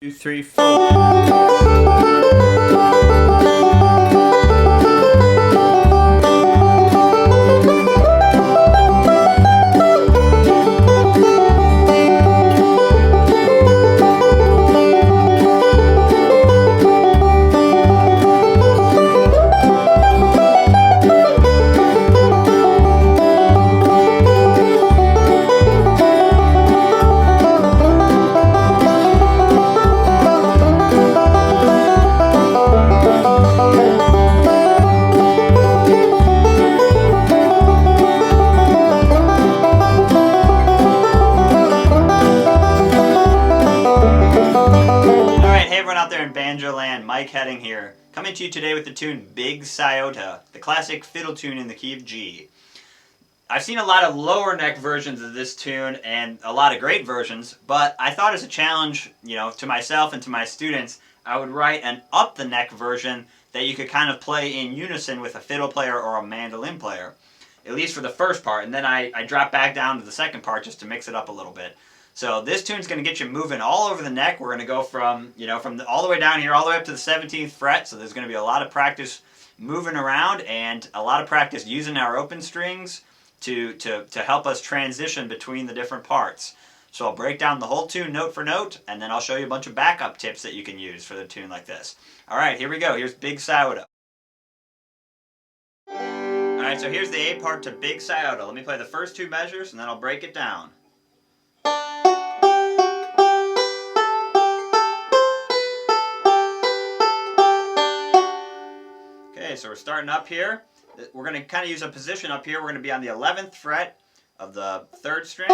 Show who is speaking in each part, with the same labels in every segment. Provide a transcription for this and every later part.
Speaker 1: 2, 3, 4. Out there in Banjo land, Mike Heading here, coming to you today with the tune Big Sciota, the classic fiddle tune in the key of G. I've seen a lot of lower neck versions of this tune and a lot of great versions, but I thought as a challenge, to myself and to my students, I would write an up the neck version that you could kind of play in unison with a fiddle player or a mandolin player, at least for the first part, and then I drop back down to the second part just to mix it up a little bit. So this tune's going to get you moving all over the neck. We're going to go from, all the way down here all the way up to the 17th fret. So there's going to be a lot of practice moving around and a lot of practice using our open strings to help us transition between the different parts. So I'll break down the whole tune note for note, and then I'll show you a bunch of backup tips that you can use for the tune like this. All right, here we go. Here's Big Sciota. All right, so here's the A part to Big Sciota. Let me play the first two measures, and then I'll break it down. Okay, so we're starting up here. We're going to kind of use a position up here. We're going to be on the 11th fret of the 3rd string,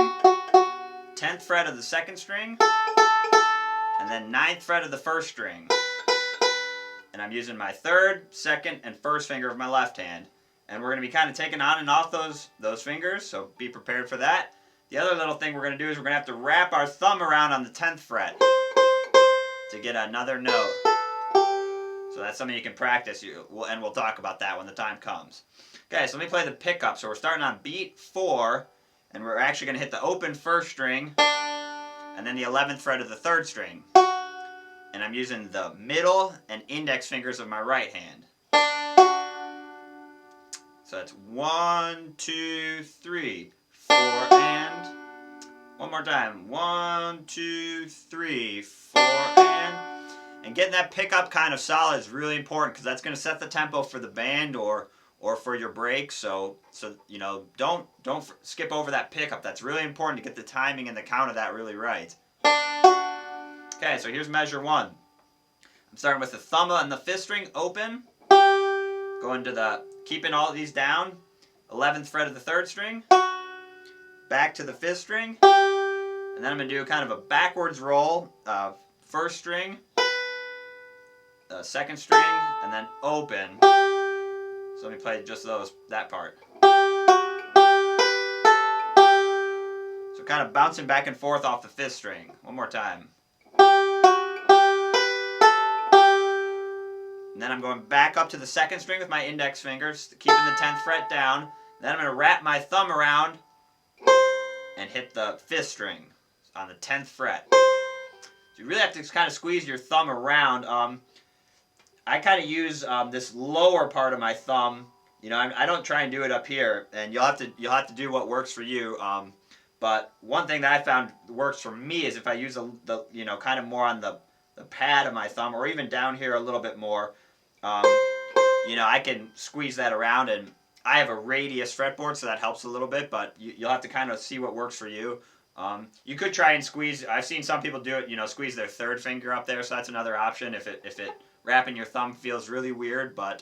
Speaker 1: 10th fret of the 2nd string, and then 9th fret of the 1st string. And I'm using my 3rd, 2nd, and 1st finger of my left hand. And we're going to be kind of taking on and off those fingers, so be prepared for that. The other little thing we're going to do is we're going to have to wrap our thumb around on the 10th fret to get another note. So that's something you can practice, and we'll talk about that when the time comes. Okay, so let me play the pickup. So we're starting on beat 4, and we're actually going to hit the open 1st string, and then the 11th fret of the 3rd string. And I'm using the middle and index fingers of my right hand. So that's 1, 2, 3, 4, and one more time. 1, 2, 3, 4, and getting that pickup kind of solid is really important because that's going to set the tempo for the band or for your break. So don't skip over that pickup. That's really important to get the timing and the count of that really right. Okay, so here's measure 1. I'm starting with the thumb and the 5th string open, going to keeping all of these down, 11th fret of the 3rd string, back to the 5th string, and then I'm going to do kind of a backwards roll, 1st string, 2nd string, and then open. So let me play just that part. So kind of bouncing back and forth off the 5th string. One more time. And then I'm going back up to the 2nd string with my index fingers, keeping the 10th fret down. Then I'm going to wrap my thumb around and hit the 5th string on the 10th fret. So you really have to kind of squeeze your thumb around. I kind of use this lower part of my thumb. I don't try and do it up here, and you'll have to do what works for you. But one thing that I found works for me is if I use kind of more on the pad of my thumb, or even down here a little bit more. I can squeeze that around, and I have a radius fretboard, so that helps a little bit. But you'll have to kind of see what works for you. You could try and squeeze. I've seen some people do it. Squeeze their 3rd finger up there, so that's another option if it wrapping your thumb feels really weird. But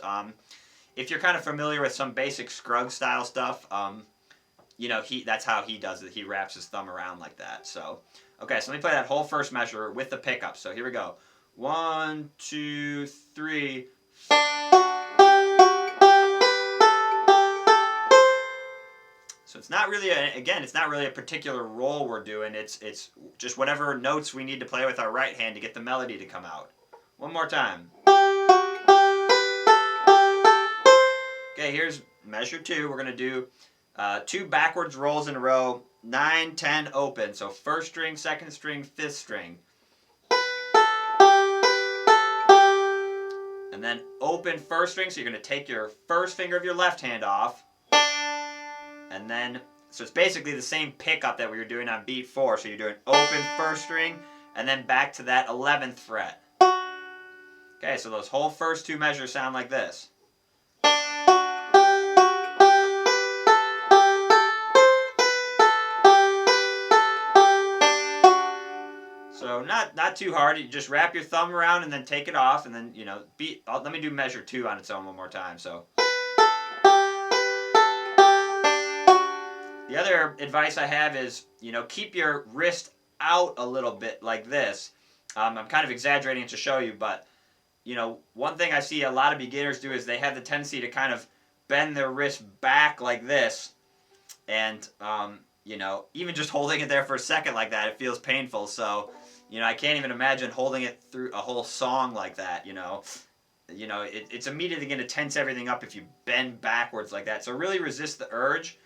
Speaker 1: if you're kind of familiar with some basic Scruggs style stuff, that's how he does it. He wraps his thumb around like that. So, okay, so let me play that whole first measure with the pickup. So here we go. 1, 2, 3. So it's not really a particular roll we're doing. It's just whatever notes we need to play with our right hand to get the melody to come out. One more time. Okay, here's measure 2. We're going to do 2 backwards rolls in a row, 9, 10 open. So 1st string, 2nd string, 5th string. and then open first string, so you're going to take your first finger of your left hand off, and then, so it's basically the same pickup that we were doing on beat 4, so you're doing open first string, and then back to that 11th fret. Okay, so those whole first 2 measures sound like this. So not too hard. You just wrap your thumb around and then take it off, and then, you know, let me do measure 2 on its own one more time. So the other advice I have is, you know, keep your wrist out a little bit like this. I'm kind of exaggerating to show you, but, you know, one thing I see a lot of beginners do is they have the tendency to kind of bend their wrist back like this, and, you know, even just holding it there for a second like that, it feels painful. So, you know, I can't even imagine holding it through a whole song like that, you know. It's immediately going to tense everything up if you bend backwards like that. So really resist the urge.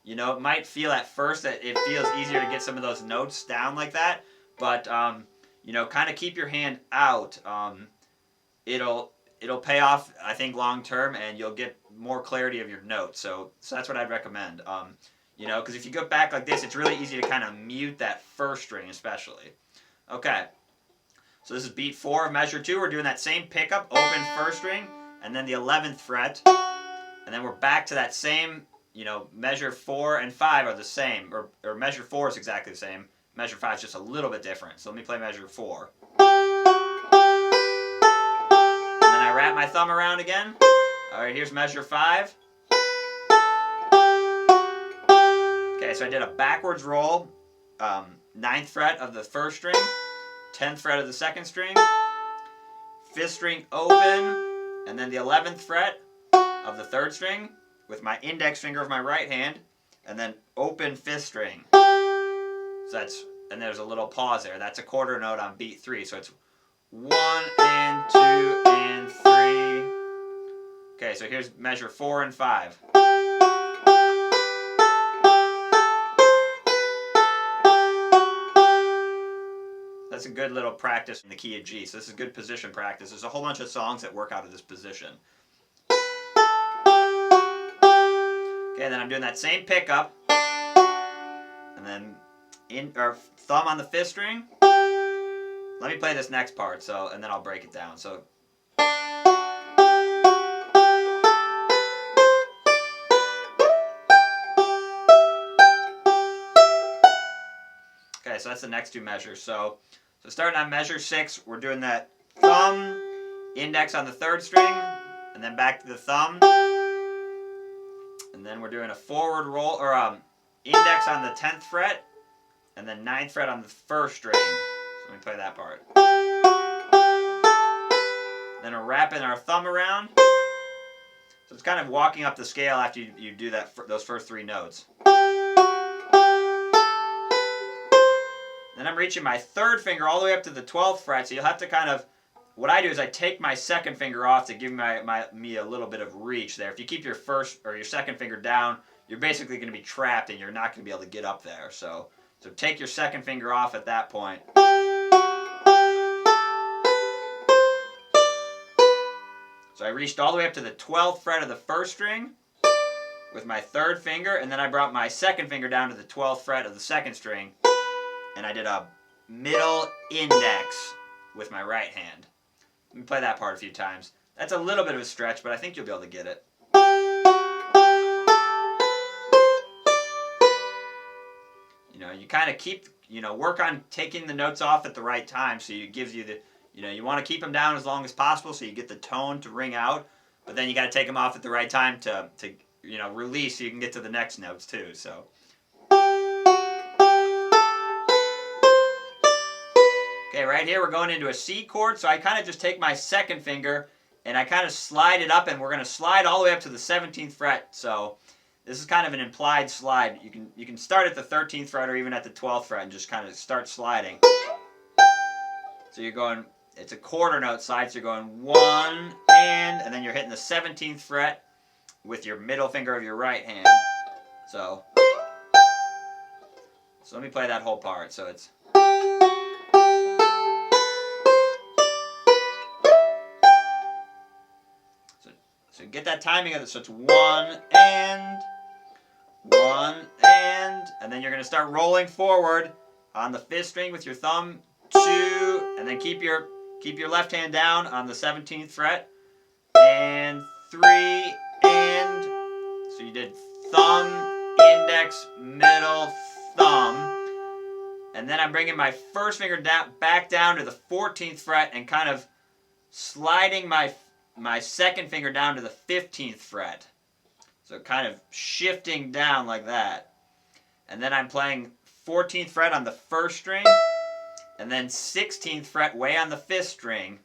Speaker 1: You know, it might feel at first that it feels easier to get some of those notes down like that, but, you know, kind of keep your hand out. It'll pay off, I think, long term, and you'll get more clarity of your notes. So that's what I'd recommend. You know, because if you go back like this, it's really easy to kind of mute that first string especially. Okay, so this is beat 4 of measure 2. We're doing that same pickup, open first string, and then the 11th fret, and then we're back to that same, you know, measure 4 and 5 are the same, or measure 4 is exactly the same. Measure 5 is just a little bit different. So let me play measure 4. And then I wrap my thumb around again. All right, here's measure 5. Okay, so I did a backwards roll, 9th fret of the first string, 10th fret of the second string, 5th string open, and then the 11th fret of the 3rd string with my index finger of my right hand, and then open 5th string. So and there's a little pause there. That's a quarter note on beat 3. So it's 1 and 2 and 3. Okay, so here's measure 4 and 5. That's a good little practice in the key of G. So this is good position practice. There's a whole bunch of songs that work out of this position. Okay, then I'm doing that same pickup, and then thumb on the 5th string. Let me play this next part, and then I'll break it down. So. Okay, so that's the next 2 measures. So starting on measure 6, we're doing that thumb, index on the 3rd string, and then back to the thumb. And then we're doing a forward roll, or index on the 10th fret, and then 9th fret on the 1st string. So let me play that part. Then we're wrapping our thumb around. So it's kind of walking up the scale after you do those first 3 notes. Then I'm reaching my 3rd finger all the way up to the 12th fret, so you'll have to kind of, what I do is I take my 2nd finger off to give me a little bit of reach there. If you keep your 1st or your 2nd finger down, you're basically going to be trapped and you're not going to be able to get up there. So take your 2nd finger off at that point. So I reached all the way up to the 12th fret of the 1st string with my 3rd finger, and then I brought my 2nd finger down to the 12th fret of the 2nd string, and I did a middle index with my right hand. Let me play that part a few times. That's a little bit of a stretch, but I think you'll be able to get it. You know, you kind of work on taking the notes off at the right time, so it gives you you want to keep them down as long as possible so you get the tone to ring out, but then you got to take them off at the right time to release so you can get to the next notes too. So. Okay, right here we're going into a C chord, so I kind of just take my 2nd finger and I kind of slide it up, and we're going to slide all the way up to the 17th fret. So this is kind of an implied slide. You can start at the 13th fret or even at the 12th fret and just kind of start sliding. So you're going, it's a quarter note slide, so you're going 1 and then you're hitting the 17th fret with your middle finger of your right hand. So let me play that whole part. So it's. So get that timing of it. So it's 1 and 1 and then you're going to start rolling forward on the 5th string with your thumb, 2, and then keep your left hand down on the 17th fret, and 3 and, so you did thumb, index, middle, thumb, and then I'm bringing my first finger back down to the 14th fret and kind of sliding my second finger down to the 15th fret. So kind of shifting down like that. And then I'm playing 14th fret on the 1st string, and then 16th fret way on the 5th string.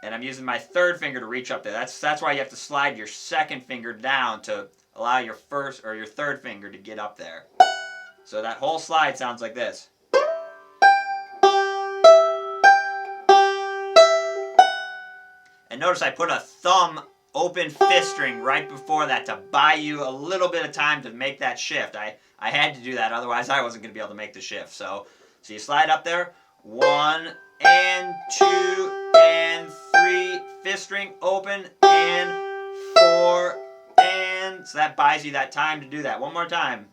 Speaker 1: And I'm using my 3rd finger to reach up there. That's why you have to slide your 2nd finger down to allow your 1st or your 3rd finger to get up there. So that whole slide sounds like this. And notice I put a thumb open 5th string right before that to buy you a little bit of time to make that shift. I had to do that, otherwise I wasn't going to be able to make the shift. So you slide up there, 1 and 2 and 3, 5th string open, and 4 and, so that buys you that time to do that. One more time.